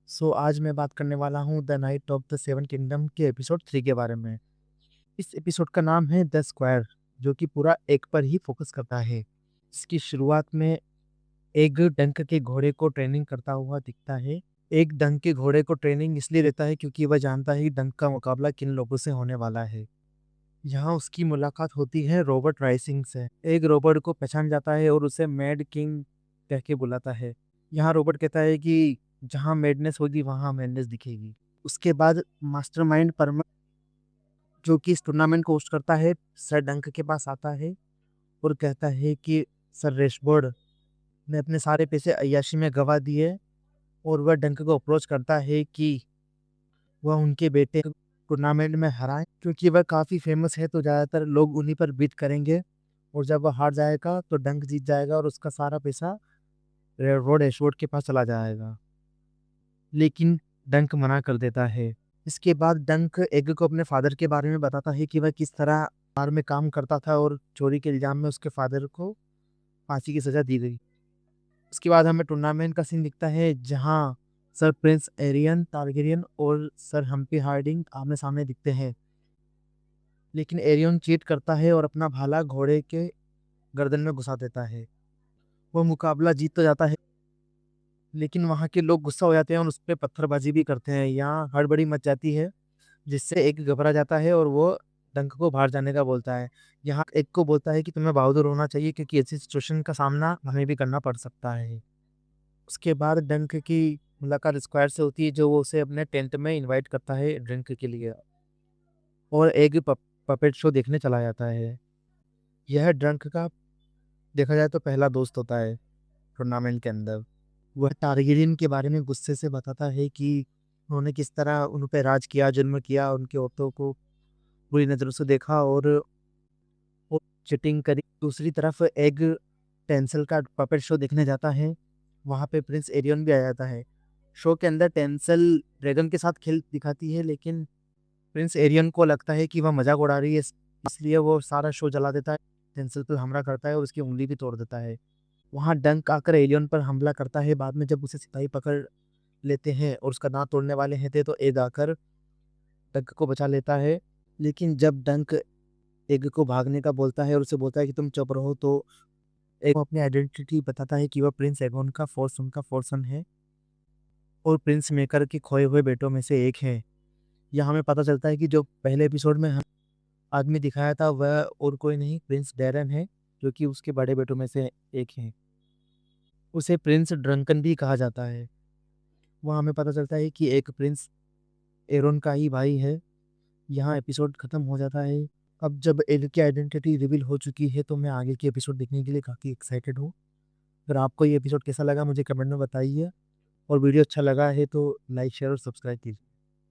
आज मैं बात करने वाला हूँ the night of the seven kingdom के एपिसोड 3 के बारे में। इस एपिसोड का नाम है द स्क्वायर, जो कि पूरा एक पर ही फोकस करता है। इसकी शुरुआत में एक डंक के घोड़े को ट्रेनिंग करता हुआ दिखता है। एक डंक के घोड़े को ट्रेनिंग इसलिए देता है क्योंकि वह जानता है कि डंक का मुकाबला किन लोगों से होने वाला है। यहाँ उसकी मुलाकात होती है रॉबर्ट राइसिंग से। एक रॉबर्ट को पहचान जाता है और उसे मैड किंग कह के बुलाता है। यहाँ रॉबर्ट कहता है कि जहाँ मैडनेस होगी वहाँ मैडनेस दिखेगी। उसके बाद मास्टरमाइंड परम, जो कि इस टूर्नामेंट को होस्ट करता है, सर डंक के पास आता है और कहता है कि सर रैशफोर्ड ने अपने सारे पैसे अय्याशी में गंवा दिए, और वह डंक को अप्रोच करता है कि वह उनके बेटे को टूर्नामेंट में हराए, क्योंकि वह काफ़ी फेमस है तो ज़्यादातर लोग उन्हीं पर बीट करेंगे। और जब वह हार जाएगा तो डंक जीत जाएगा और उसका सारा पैसा रॉड एशवुड के पास चला जाएगा। लेकिन डंक मना कर देता है। इसके बाद डंक एग को अपने फादर के बारे में बताता है कि वह किस तरह बार में काम करता था और चोरी के इल्जाम में उसके फादर को फांसी की सजा दी गई। उसके बाद हमें टूर्नामेंट का सीन दिखता है जहां सर प्रिंस एरियन टारगेरियन और सर हम्पी हार्डिंग आमने सामने दिखते हैं। लेकिन एरियन चीट करता है और अपना भाला घोड़े के गर्दन में घुसा देता है। वो मुकाबला जीत तो जाता है, लेकिन वहां के लोग गुस्सा हो जाते हैं और उस पर पत्थरबाजी भी करते हैं। यहाँ हड़बड़ी मच जाती है, जिससे एक घबरा जाता है और वो डंक को बाहर जाने का बोलता है। यहाँ एक को बोलता है कि तुम्हें बहादुर होना चाहिए क्योंकि ऐसी सिचुएशन का सामना हमें भी करना पड़ सकता है। उसके बाद डंक की मुलाकात स्क्वायर से होती है, जो वो उसे अपने टेंट में इनवाइट करता है ड्रिंक के लिए, और एक पपेट शो देखने चला जाता है। यह ड्रंक का देखा जाए तो पहला दोस्त होता है टूर्नामेंट के अंदर। वह टारगेरियन के बारे में गुस्से से बताता है कि उन्होंने किस तरह उन पे राज किया, जुल्म किया, उनके औरतों को बुरी नज़रों से देखा और चिटिंग करी। दूसरी तरफ एग टेंसल का पपेट शो देखने जाता है। वहाँ पे प्रिंस एरियन भी आ जाता है। शो के अंदर टेंसल ड्रैगन के साथ खेल दिखाती है, लेकिन प्रिंस एरियन को लगता है कि वह मजाक उड़ा रही है, इसलिए वो सारा शो जला देता है। टेंसल पर हमला करता है और उसकी उंगली भी तोड़ देता है। वहाँ डंक आकर एलियन पर हमला करता है। बाद में जब उसे सिपाही पकड़ लेते हैं और उसका दांत तोड़ने वाले हैं थे, तो एग आकर डंक को बचा लेता है। लेकिन जब डंक एग को भागने का बोलता है और उसे बोलता है कि तुम चुप रहो, तो एग को अपनी आइडेंटिटी बताता है कि वह प्रिंस एगोन का फोर्स सन है और प्रिंस मेकर के खोए हुए बेटों में से एक है। यहाँ हमें पता चलता है कि जो पहले एपिसोड में हम आदमी दिखाया था वह और कोई नहीं, प्रिंस डैरन है, जो कि उसके बड़े बेटों में से एक है। उसे प्रिंस ड्रंकन भी कहा जाता है। वहाँ हमें पता चलता है कि एक प्रिंस एरोन का ही भाई है। यहाँ एपिसोड खत्म हो जाता है। अब जब एल की आइडेंटिटी रिवील हो चुकी है, तो मैं आगे की एपिसोड देखने के लिए काफ़ी एक्साइटेड हूँ। अगर आपको ये एपिसोड कैसा लगा मुझे कमेंट में बताइए, और वीडियो अच्छा लगा है तो लाइक शेयर और सब्सक्राइब कीजिए।